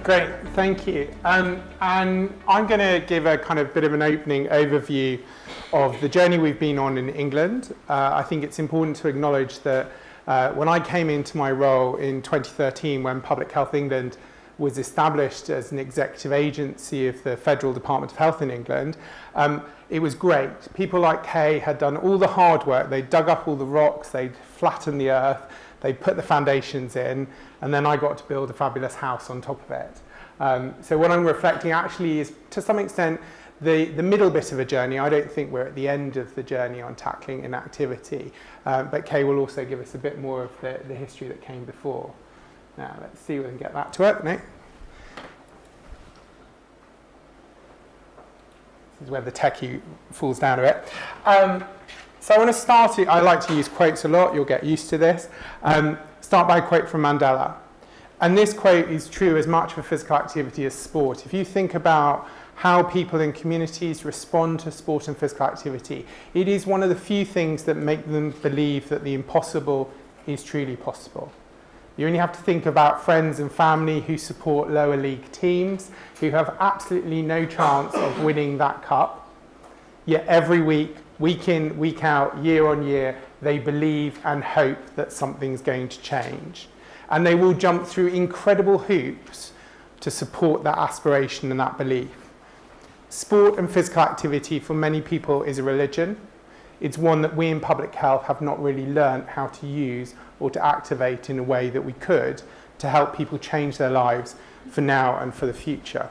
Great, thank you. And I'm going to give a kind of bit of an opening overview of the journey we've been on in England. I think it's important to acknowledge that when I came into my role in 2013, when Public Health England was established as an executive agency of the Federal Department of Health in England, it was great. People like Kay had done all the hard work. They dug up all the rocks, they'd flattened the earth, they put the foundations in, and then I got to build a fabulous house on top of it. So what I'm reflecting actually is, to some extent, the middle bit of a journey. I don't think we're at the end of the journey on tackling inactivity, but Kay will also give us a bit more of the history that came before. Now, let's see if we can get that to work, Nick. This is where the techie falls down a bit. So I want to start it. I like to use quotes a lot. You'll get used to this. Start by a quote from Mandela. And this quote is true as much for physical activity as sport. If you think about how people in communities respond to sport and physical activity, it is one of the few things that make them believe that the impossible is truly possible. You only have to think about friends and family who support lower league teams, who have absolutely no chance of winning that cup. Yet every week, week in, week out, year on year, they believe and hope that something's going to change. And they will jump through incredible hoops to support that aspiration and that belief. Sport and physical activity for many people is a religion. It's one that we in public health have not really learned how to use or to activate in a way that we could to help people change their lives for now and for the future.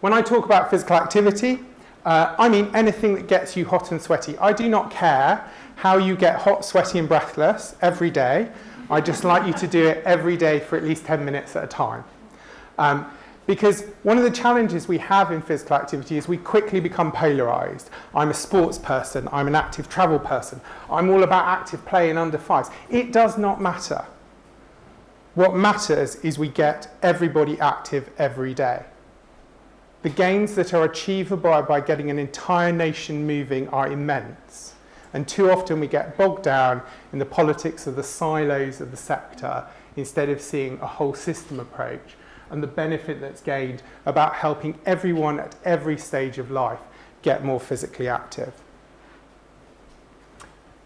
When I talk about physical activity, I mean anything that gets you hot and sweaty. I do not care how you get hot, sweaty and breathless every day. I just like you to do it every day for at least 10 minutes at a time. Because one of the challenges we have in physical activity is we quickly become polarized. I'm a sports person, I'm an active travel person, I'm all about active play in under fives. It does not matter. What matters is we get everybody active every day. The gains that are achievable by getting an entire nation moving are immense. And too often we get bogged down in the politics of the silos of the sector instead of seeing a whole system approach and the benefit that's gained about helping everyone at every stage of life get more physically active.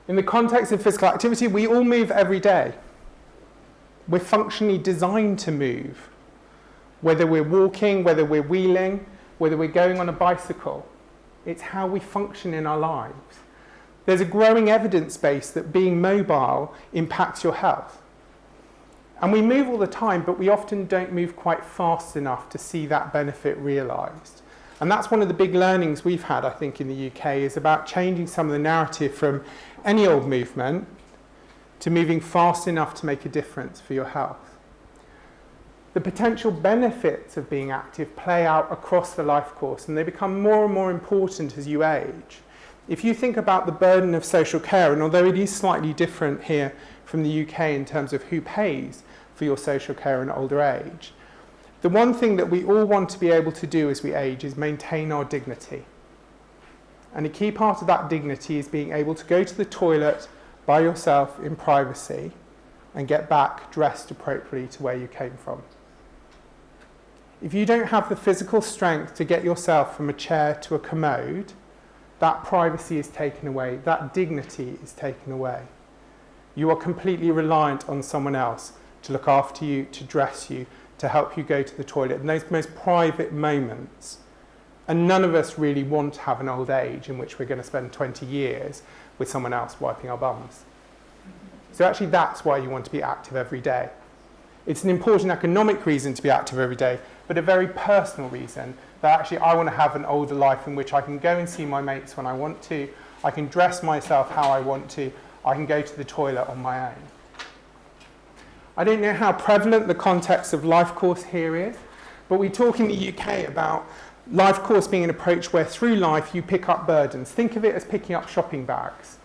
In the context of physical activity, we all move every day. We're functionally designed to move. Whether we're walking, whether we're wheeling, whether we're going on a bicycle, it's how we function in our lives. There's a growing evidence base that being mobile impacts your health. And we move all the time, but we often don't move quite fast enough to see that benefit realised. And that's one of the big learnings we've had, I think, in the UK, is about changing some of the narrative from any old movement to moving fast enough to make a difference for your health. The potential benefits of being active play out across the life course, and they become more and more important as you age. If you think about the burden of social care, and although it is slightly different here from the UK in terms of who pays for your social care in older age, the one thing that we all want to be able to do as we age is maintain our dignity. And a key part of that dignity is being able to go to the toilet by yourself in privacy and get back dressed appropriately to where you came from. If you don't have the physical strength to get yourself from a chair to a commode, that privacy is taken away, that dignity is taken away. You are completely reliant on someone else to look after you, to dress you, to help you go to the toilet in those most private moments. And none of us really want to have an old age in which we're going to spend 20 years with someone else wiping our bums. So actually that's why you want to be active every day. It's an important economic reason to be active every day, but a very personal reason that actually I want to have an older life in which I can go and see my mates when I want to, I can dress myself how I want to, I can go to the toilet on my own. I don't know how prevalent the context of life course here is, but we talk in the UK about life course being an approach where through life you pick up burdens. Think of it as picking up shopping bags.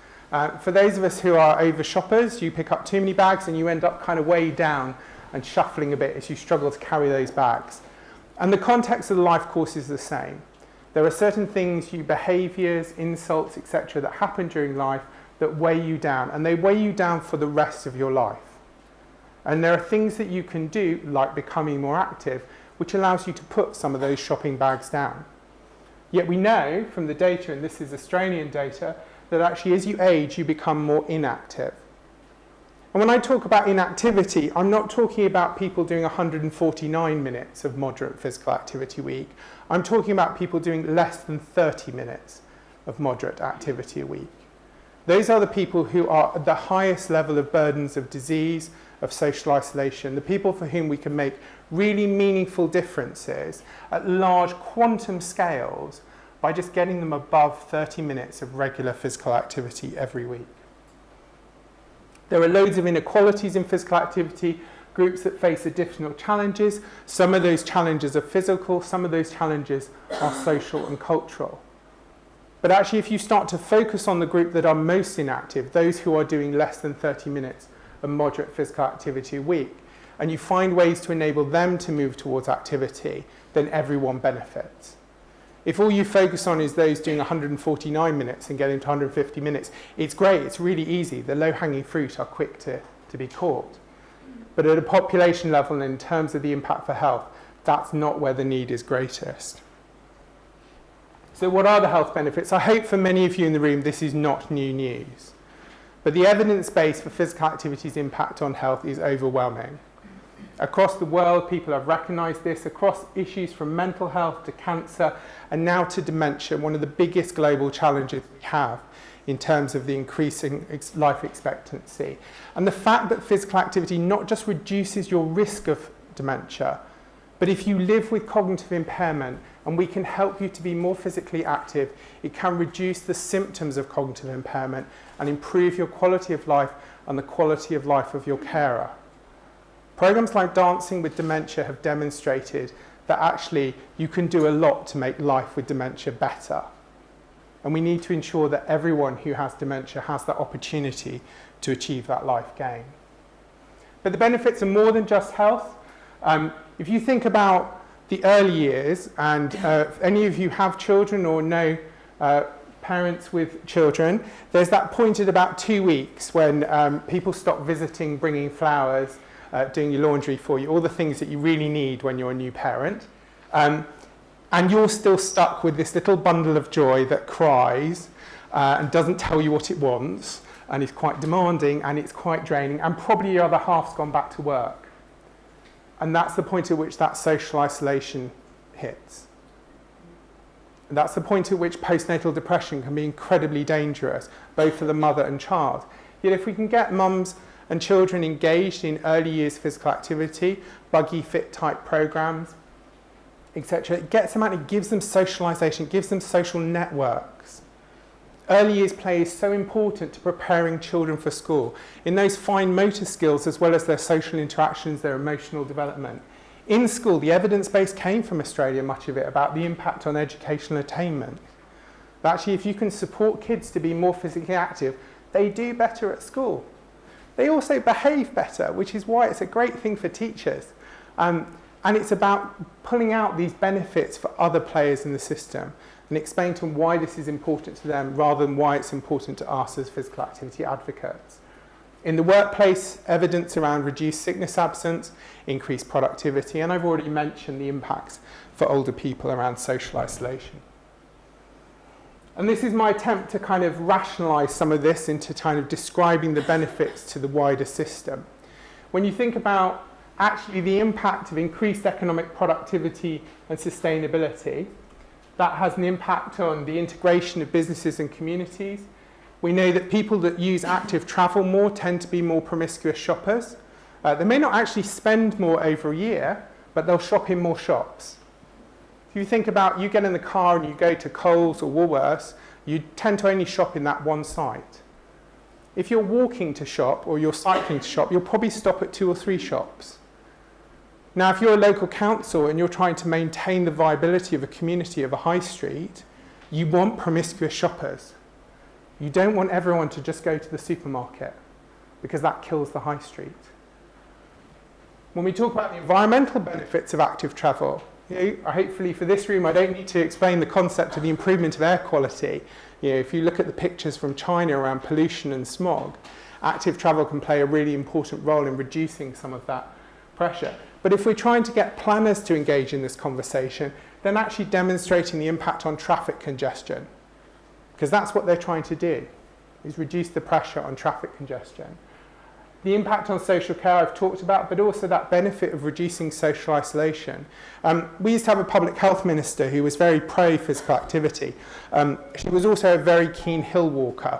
For those of us who are over shoppers, you pick up too many bags and you end up kind of weighed down and shuffling a bit as you struggle to carry those bags. And the context of the life course is the same. There are certain things, behaviours, insults, etc. that happen during life that weigh you down, and they weigh you down for the rest of your life. And there are things that you can do, like becoming more active, which allows you to put some of those shopping bags down. Yet we know from the data, and this is Australian data, that actually as you age, you become more inactive. And when I talk about inactivity, I'm not talking about people doing 149 minutes of moderate physical activity a week. I'm talking about people doing less than 30 minutes of moderate activity a week. Those are the people who are at the highest level of burdens of disease, of social isolation, the people for whom we can make really meaningful differences at large quantum scales by just getting them above 30 minutes of regular physical activity every week. There are loads of inequalities in physical activity, groups that face additional challenges. Some of those challenges are physical, some of those challenges are social and cultural. But actually, if you start to focus on the group that are most inactive, those who are doing less than 30 minutes of moderate physical activity a week, and you find ways to enable them to move towards activity, then everyone benefits. If all you focus on is those doing 149 minutes and getting to 150 minutes, it's great, it's really easy. The low-hanging fruit are quick to be caught. But at a population level, in terms of the impact for health, that's not where the need is greatest. So what are the health benefits? I hope for many of you in the room, this is not new news. But the evidence base for physical activity's impact on health is overwhelming. Across the world, people have recognised this, across issues from mental health to cancer and now to dementia, one of the biggest global challenges we have in terms of the increasing life expectancy. And the fact that physical activity not just reduces your risk of dementia, but if you live with cognitive impairment and we can help you to be more physically active, it can reduce the symptoms of cognitive impairment and improve your quality of life and the quality of life of your carer. Programs like Dancing with Dementia have demonstrated that actually you can do a lot to make life with dementia better. And we need to ensure that everyone who has dementia has that opportunity to achieve that life gain. But the benefits are more than just health. If you think about the early years, and if any of you have children or know parents with children, there's that point at about 2 weeks when people stop visiting, bringing flowers, doing your laundry for you, all the things that you really need when you're a new parent. And you're still stuck with this little bundle of joy that cries and doesn't tell you what it wants, and is quite demanding, and it's quite draining, and probably your other half's gone back to work. And that's the point at which that social isolation hits. And that's the point at which postnatal depression can be incredibly dangerous, both for the mother and child. Yet if we can get mums and children engaged in early years physical activity, buggy fit type programs, etc., it gets them out, it gives them socialization, it gives them social networks. Early years play is so important to preparing children for school, in those fine motor skills as well as their social interactions, their emotional development. In school, the evidence base came from Australia, much of it, about the impact on educational attainment. That actually, if you can support kids to be more physically active, they do better at school. They also behave better, which is why it's a great thing for teachers. And it's about pulling out these benefits for other players in the system and explain to them why this is important to them rather than why it's important to us as physical activity advocates. In the workplace, evidence around reduced sickness absence, increased productivity, and I've already mentioned the impacts for older people around social isolation. And this is my attempt to kind of rationalise some of this into kind of describing the benefits to the wider system. When you think about actually the impact of increased economic productivity and sustainability, that has an impact on the integration of businesses and communities. We know that people that use active travel more tend to be more promiscuous shoppers. They may not actually spend more over a year, but they'll shop in more shops. If you think about, you get in the car and you go to Coles or Woolworths, you tend to only shop in that one site. If you're walking to shop or you're cycling to shop, you'll probably stop at 2 or 3 shops. Now, if you're a local council and you're trying to maintain the viability of a community of a high street, you want promiscuous shoppers. You don't want everyone to just go to the supermarket because that kills the high street. When we talk about the environmental benefits of active travel, hopefully for this room I don't need to explain the concept of the improvement of air quality. If you look at the pictures from China around pollution and smog, active travel can play a really important role in reducing some of that pressure. But if we're trying to get planners to engage in this conversation, then actually demonstrating the impact on traffic congestion, because that's what they're trying to do, is reduce the pressure on traffic congestion. The impact on social care I've talked about, but also that benefit of reducing social isolation. We used to have a public health minister who was very pro-physical activity. She was also a very keen hill walker.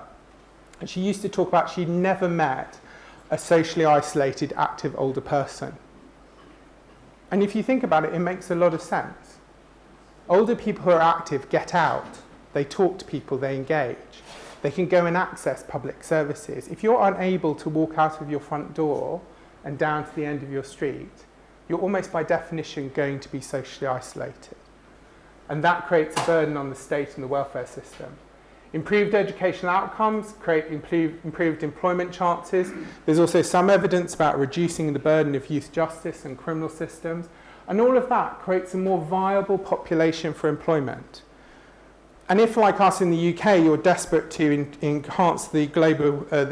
And she used to talk about she'd never met a socially isolated, active older person. And if you think about it, it makes a lot of sense. Older people who are active get out. They talk to people, they engage. They can go and access public services. If you're unable to walk out of your front door and down to the end of your street, you're almost by definition going to be socially isolated. And that creates a burden on the state and the welfare system. Improved educational outcomes create improved employment chances. There's also some evidence about reducing the burden of youth justice and criminal systems. And all of that creates a more viable population for employment. And if, like us in the UK, you're desperate to enhance the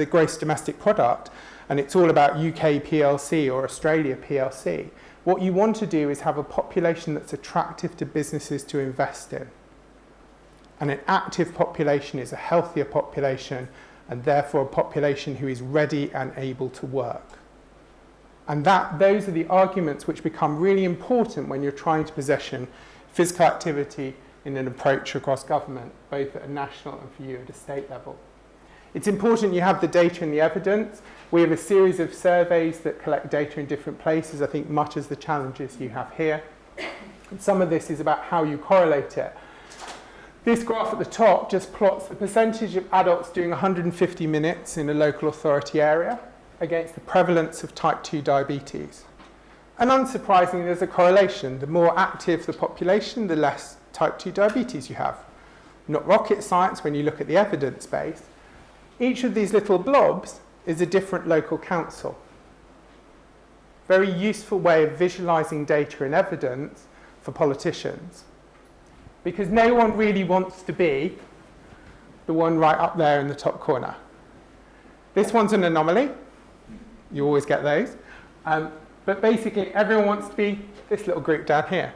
gross domestic product, and it's all about UK PLC or Australia PLC, what you want to do is have a population that's attractive to businesses to invest in. And an active population is a healthier population, and therefore a population who is ready and able to work. And those are the arguments which become really important when you're trying to position physical activity in an approach across government, both at a national and for you at a state level. It's important you have the data and the evidence. We have a series of surveys that collect data in different places, I think much as the challenges you have here. And some of this is about how you correlate it. This graph at the top just plots the percentage of adults doing 150 minutes in a local authority area against the prevalence of type 2 diabetes. And unsurprisingly, there's a correlation. The more active the population, the less type 2 diabetes you have. Not rocket science when you look at the evidence base. Each of these little blobs is a different local council. Very useful way of visualizing data and evidence for politicians. Because no one really wants to be the one right up there in the top corner. This one's an anomaly. You always get those. But basically, everyone wants to be this little group down here.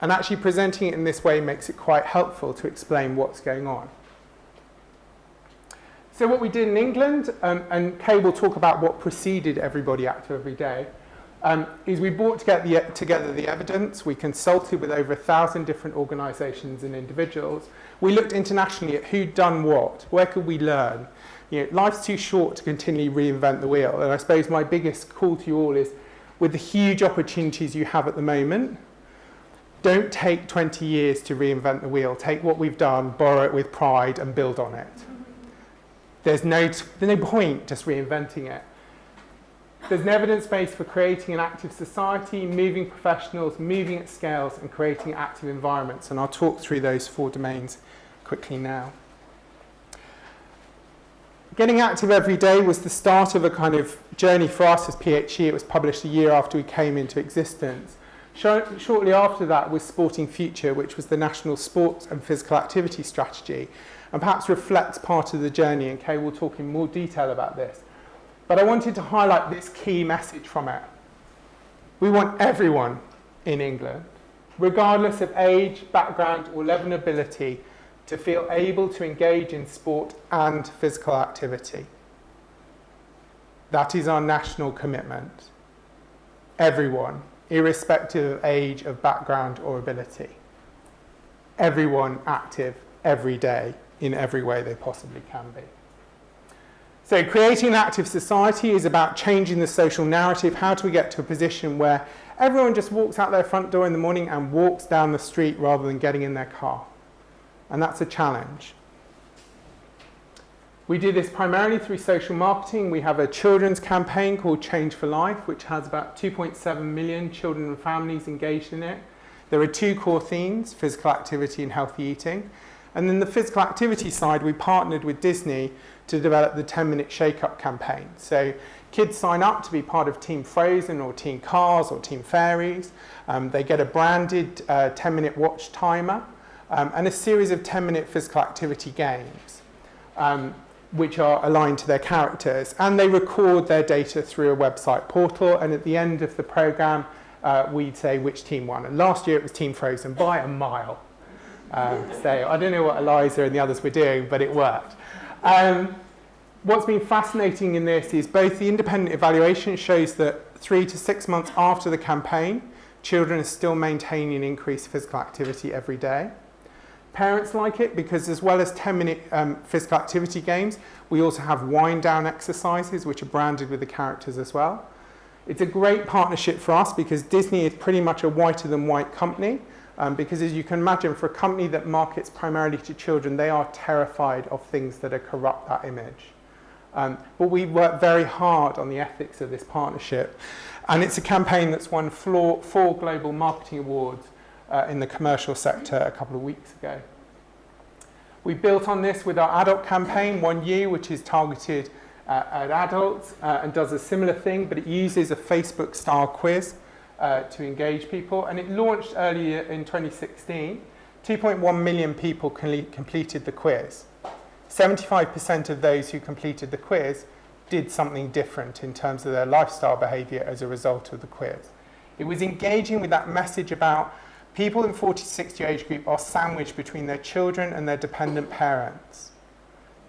And actually presenting it in this way makes it quite helpful to explain what's going on. So what we did in England, and Kay will talk about what preceded Everybody Active Every Day, is we brought together the evidence. We consulted with over 1,000 different organisations and individuals. We looked internationally at who'd done what, where could we learn. You know, life's too short to continually reinvent the wheel. And I suppose my biggest call to you all is, with the huge opportunities you have at the moment, don't take 20 years to reinvent the wheel. Take what we've done, borrow it with pride, and build on it. There's no point just reinventing it. There's an evidence base for creating an active society, moving professionals, moving at scales, and creating active environments. And I'll talk through those 4 domains quickly now. Getting Active Every Day was the start of a kind of journey for us as PHE. It was published a year after we came into existence. Shortly after that was Sporting Future, which was the national sports and physical activity strategy, and perhaps reflects part of the journey, and Kay will talk in more detail about this. But I wanted to highlight this key message from it. We want everyone in England, regardless of age, background, or level of ability, to feel able to engage in sport and physical activity. That is our national commitment. Everyone, irrespective of age, of background, or ability. Everyone active every day in every way they possibly can be. So creating an active society is about changing the social narrative. How do we get to a position where everyone just walks out their front door in the morning and walks down the street rather than getting in their car? And that's a challenge. We do this primarily through social marketing. We have a children's campaign called Change for Life, which has about 2.7 million children and families engaged in it. There are 2 core themes, physical activity and healthy eating. And then the physical activity side, we partnered with Disney to develop the 10-minute shake-up campaign. So kids sign up to be part of Team Frozen or Team Cars or Team Fairies. They get a branded 10-minute watch timer and a series of 10-minute physical activity games. which are aligned to their characters, and they record their data through a website portal, and at the end of the programme we'd say which team won. And last year it was Team Frozen by a mile. So I don't know what Eliza and the others were doing, but it worked. What's been fascinating in this is both the independent evaluation shows that 3 to 6 months after the campaign, children are still maintaining increased physical activity every day. Parents like it because as well as 10-minute physical activity games, we also have wind-down exercises which are branded with the characters as well. It's a great partnership for us because Disney is pretty much a whiter-than-white company because as you can imagine, for a company that markets primarily to children, they are terrified of things that are corrupt that image. But we work very hard on the ethics of this partnership, and it's a campaign that's won 4 global marketing awards in the commercial sector a couple of weeks ago. We built on this with our adult campaign, 1U, which is targeted at adults and does a similar thing, but it uses a Facebook-style quiz to engage people, and it launched earlier in 2016. 2.1 million people completed the quiz. 75% of those who completed the quiz did something different in terms of their lifestyle behaviour as a result of the quiz. It was engaging with that message about people in 40 to 60 age group are sandwiched between their children and their dependent parents.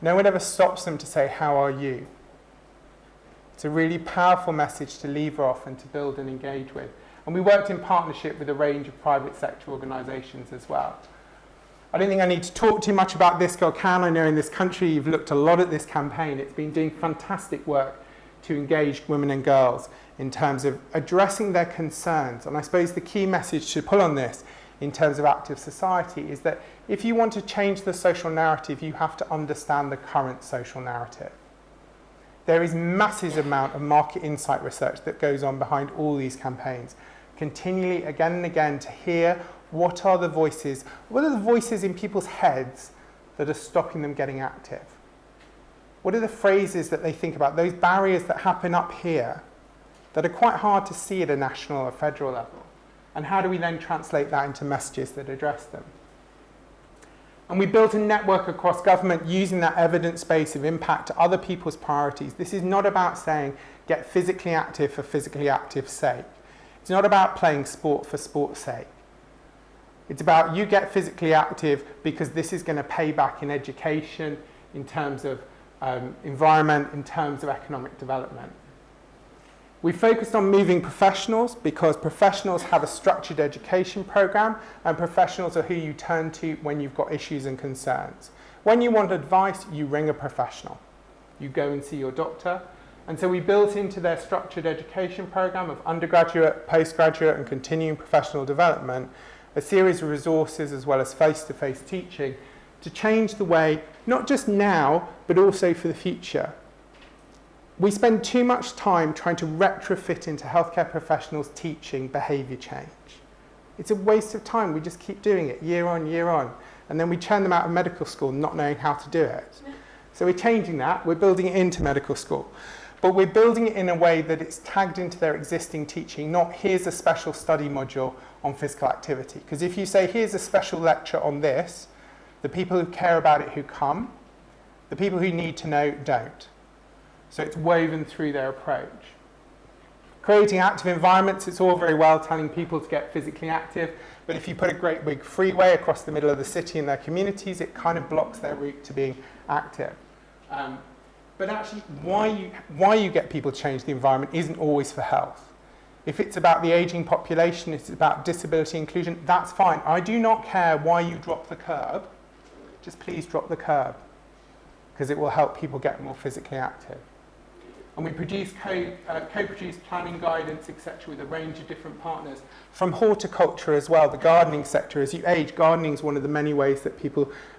No one ever stops them to say, how are you? It's a really powerful message to lever off and to build and engage with. And we worked in partnership with a range of private sector organisations as well. I don't think I need to talk too much about This Girl Can. I know in this country you've looked a lot at this campaign. It's been doing fantastic work to engage women and girls in terms of addressing their concerns. And I suppose the key message to pull on this in terms of active society is that if you want to change the social narrative, you have to understand the current social narrative. There is massive amount of market insight research that goes on behind all these campaigns, continually again and again to hear what are the voices in people's heads that are stopping them getting active. What are the phrases that they think about, those barriers that happen up here that are quite hard to see at a national or federal level? And how do we then translate that into messages that address them? And we built a network across government using that evidence base of impact to other people's priorities. This is not about saying get physically active for physically active's sake. It's not about playing sport for sport's sake. It's about you get physically active because this is going to pay back in education, in terms of environment, in terms of economic development. We focused on moving professionals because professionals have a structured education program and professionals are who you turn to when you've got issues and concerns. When you want advice, you ring a professional. You go and see your doctor. And so we built into their structured education program of undergraduate, postgraduate and continuing professional development a series of resources as well as face-to-face teaching to change the way, not just now, but also for the future. We spend too much time trying to retrofit into healthcare professionals teaching behaviour change. It's a waste of time. We just keep doing it year on, and then we churn them out of medical school not knowing how to do it. So we're changing that. We're building it into medical school. But we're building it in a way that it's tagged into their existing teaching, not here's a special study module on physical activity. Because if you say here's a special lecture on this, the people who care about it who come, the people who need to know don't. So it's woven through their approach. Creating active environments, it's all very well telling people to get physically active, but if you put a great big freeway across the middle of the city in their communities, it kind of blocks their route to being active. But actually, why you get people to change the environment isn't always for health. If it's about the ageing population, it's about disability inclusion, that's fine. I do not care why you drop the curb, just please drop the curb, because it will help people get more physically active. And we produce co-produced planning guidance, etc., with a range of different partners. From horticulture as well, the gardening sector. As you age, gardening is one of the many ways that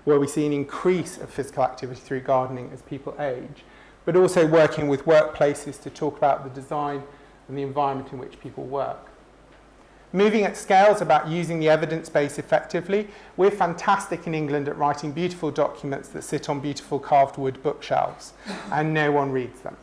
where we see an increase of physical activity through gardening as people age. But also working with workplaces to talk about the design and the environment in which people work. Moving at scale is about using the evidence base effectively. We're fantastic in England at writing beautiful documents that sit on beautiful carved wood bookshelves, and no one reads them.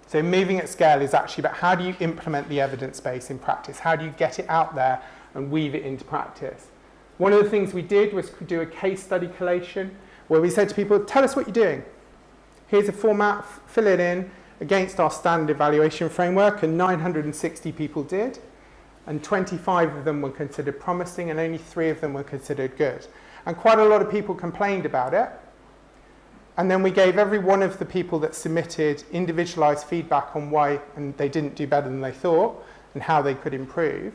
So moving at scale is actually about how do you implement the evidence base in practice? How do you get it out there and weave it into practice? One of the things we did was do a case study collation where we said to people, tell us what you're doing. Here's a format, fill it in against our standard evaluation framework, and 960 people did, and 25 of them were considered promising, and only 3 of them were considered good. And quite a lot of people complained about it. And then we gave every one of the people that submitted individualized feedback on why and they didn't do better than they thought and how they could improve.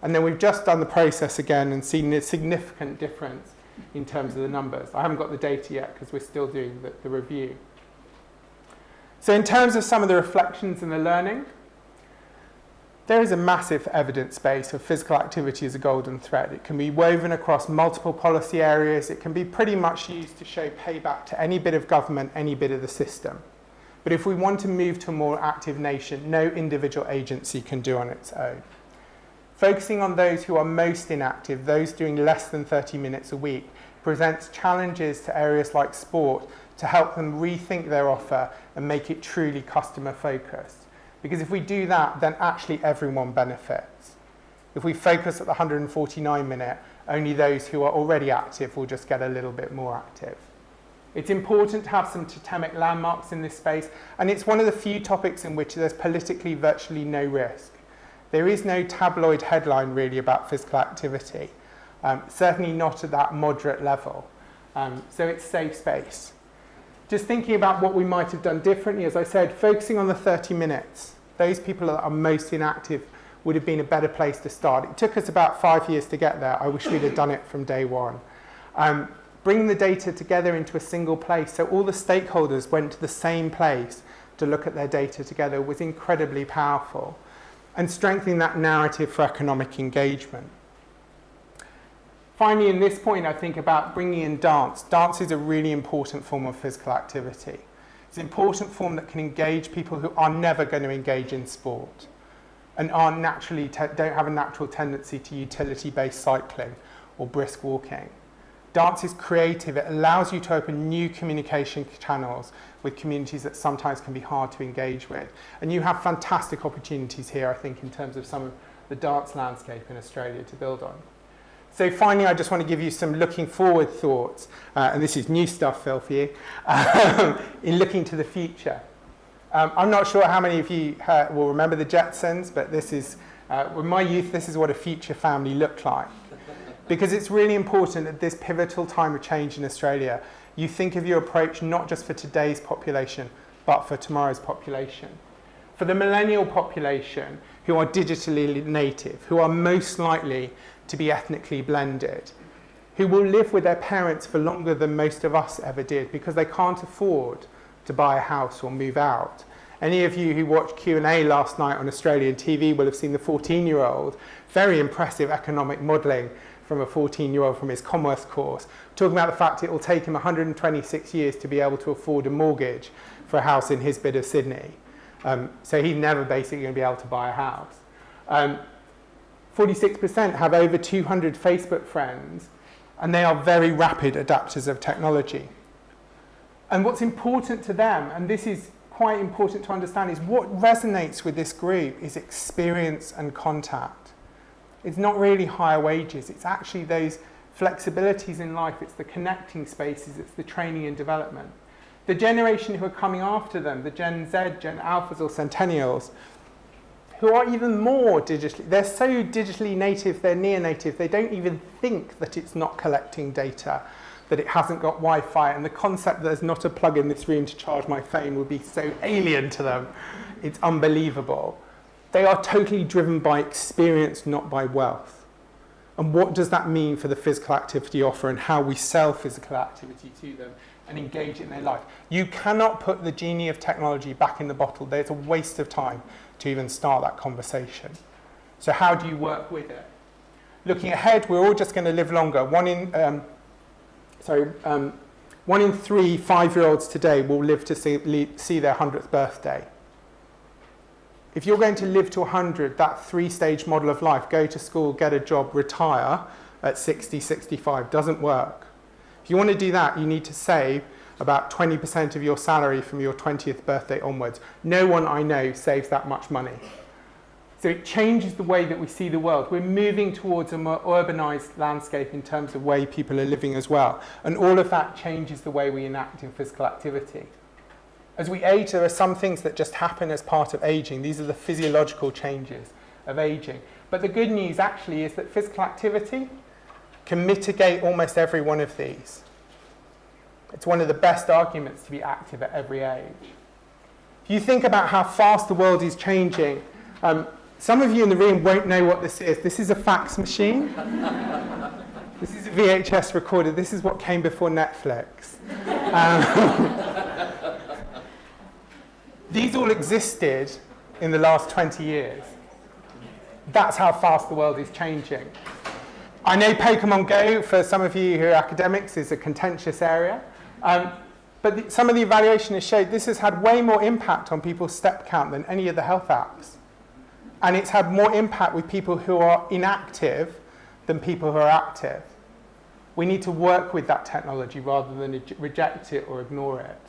And then we've just done the process again and seen a significant difference in terms of the numbers. I haven't got the data yet because we're still doing the review. So in terms of some of the reflections and the learning, there is a massive evidence base of physical activity as a golden thread. It can be woven across multiple policy areas. It can be pretty much used to show payback to any bit of government, any bit of the system. But if we want to move to a more active nation, no individual agency can do on its own. Focusing on those who are most inactive, those doing less than 30 minutes a week, presents challenges to areas like sport to help them rethink their offer and make it truly customer focused. Because if we do that, then actually everyone benefits. If we focus at the 149-minute, only those who are already active will just get a little bit more active. It's important to have some totemic landmarks in this space, and it's one of the few topics in which there's politically virtually no risk. There is no tabloid headline really about physical activity, certainly not at that moderate level. So it's safe space. Just thinking about what we might have done differently, as I said, focusing on the 30 minutes. Those people that are most inactive would have been a better place to start. It took us about 5 years to get there. I wish we'd have done it from day one. Bring the data together into a single place, so all the stakeholders went to the same place to look at their data together, was incredibly powerful. And strengthening that narrative for economic engagement. Finally, in this point, I think about bringing in dance. Dance is a really important form of physical activity. It's an important form that can engage people who are never going to engage in sport and don't have a natural tendency to utility-based cycling or brisk walking. Dance is creative. It allows you to open new communication channels with communities that sometimes can be hard to engage with. And you have fantastic opportunities here, I think, in terms of some of the dance landscape in Australia to build on. So finally, I just want to give you some looking forward thoughts, and this is new stuff, Phil, for you, in looking to the future. I'm not sure how many of you will remember the Jetsons, but this is, in my youth, this is what a future family looked like. Because it's really important at this pivotal time of change in Australia, you think of your approach not just for today's population, but for tomorrow's population. For the millennial population, who are digitally native, who are most likely to be ethnically blended, who will live with their parents for longer than most of us ever did because they can't afford to buy a house or move out. Any of you who watched Q&A last night on Australian TV will have seen the 14-year-old, very impressive economic modelling from a 14-year-old from his commerce course, talking about the fact it will take him 126 years to be able to afford a mortgage for a house in his bit of Sydney. So he's never basically going to be able to buy a house. 46% have over 200 Facebook friends, and they are very rapid adapters of technology. And what's important to them, and this is quite important to understand, is what resonates with this group is experience and contact. It's not really higher wages, it's actually those flexibilities in life, it's the connecting spaces, it's the training and development. The generation who are coming after them, the Gen Z, Gen Alphas or Centennials, who are even more digitally, they're so digitally native, they're near-native, they don't even think that it's not collecting data, that it hasn't got Wi-Fi, and the concept that there's not a plug in this room to charge my phone would be so alien to them. It's unbelievable. They are totally driven by experience, not by wealth. And what does that mean for the physical activity offer and how we sell physical activity to them and engage in their life? You cannot put the genie of technology back in the bottle. There's a waste of time to even start that conversation. So how do you work with it? Looking ahead, we're all just going to live longer. One in 3 5-year-olds today will live to see their 100th birthday. If you're going to live to 100, that 3-stage model of life, go to school, get a job, retire at 60, 65, doesn't work. If you want to do that, you need to save about 20% of your salary from your 20th birthday onwards. No one I know saves that much money. So it changes the way that we see the world. We're moving towards a more urbanized landscape in terms of way people are living as well. And all of that changes the way we enact in physical activity. As we age, there are some things that just happen as part of aging. These are the physiological changes of aging. But the good news actually is that physical activity can mitigate almost every one of these. It's one of the best arguments to be active at every age. If you think about how fast the world is changing, some of you in the room won't know what this is. This is a fax machine. This is a VHS recorder. This is what came before Netflix. These all existed in the last 20 years. That's how fast the world is changing. I know Pokemon Go, for some of you who are academics, is a contentious area. But some of the evaluation has showed this has had way more impact on people's step count than any of the health apps. And it's had more impact with people who are inactive than people who are active. We need to work with that technology rather than reject it or ignore it.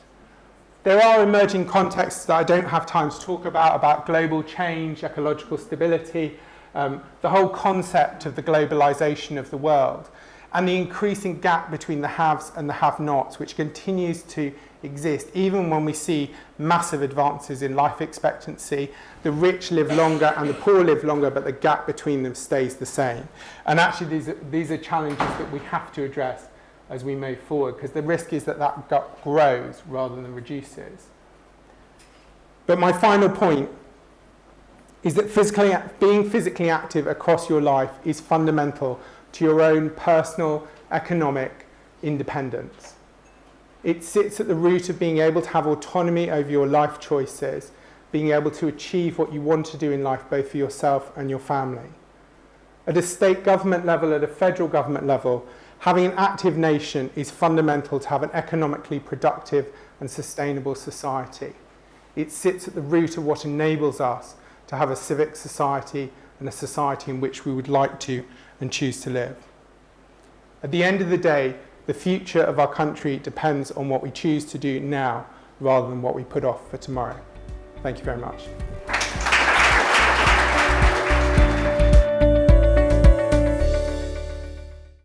There are emerging contexts that I don't have time to talk about global change, ecological stability, the whole concept of the globalization of the world, and the increasing gap between the haves and the have-nots, which continues to exist even when we see massive advances in life expectancy. The rich live longer and the poor live longer, but the gap between them stays the same. And actually these are challenges that we have to address as we move forward, because the risk is that that gap grows rather than reduces. But my final point is that being physically active across your life is fundamental to your own personal economic independence. It sits at the root of being able to have autonomy over your life choices, being able to achieve what you want to do in life, both for yourself and your family. At a state government level, at a federal government level, having an active nation is fundamental to have an economically productive and sustainable society. It sits at the root of what enables us to have a civic society and a society in which we would like to and choose to live. At the end of the day, the future of our country depends on what we choose to do now rather than what we put off for tomorrow. Thank you very much.